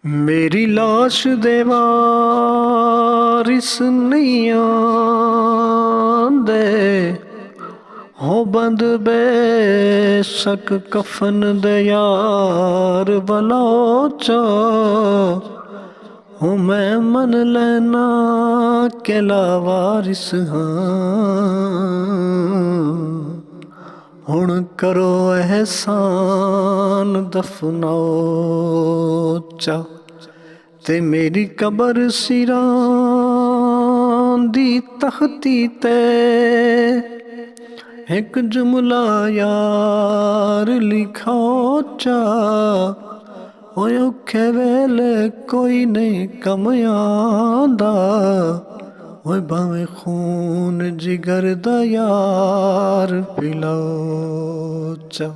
मेरी लाश दे वारिस नहीं आंदे हो बंद बेशक कफन दे यार बलोचा हो मैं मन लेना के लावारिस हाँ हुण करो एहसान दफनाओ चा ते मेरी कबर सिरां दी तख्ती ते एक जुमला यार लिखाओ चा ओए औखे वेले कोई नहीं कम आंदा ओए भावें खून जिगर दा यार पिलाओ चा।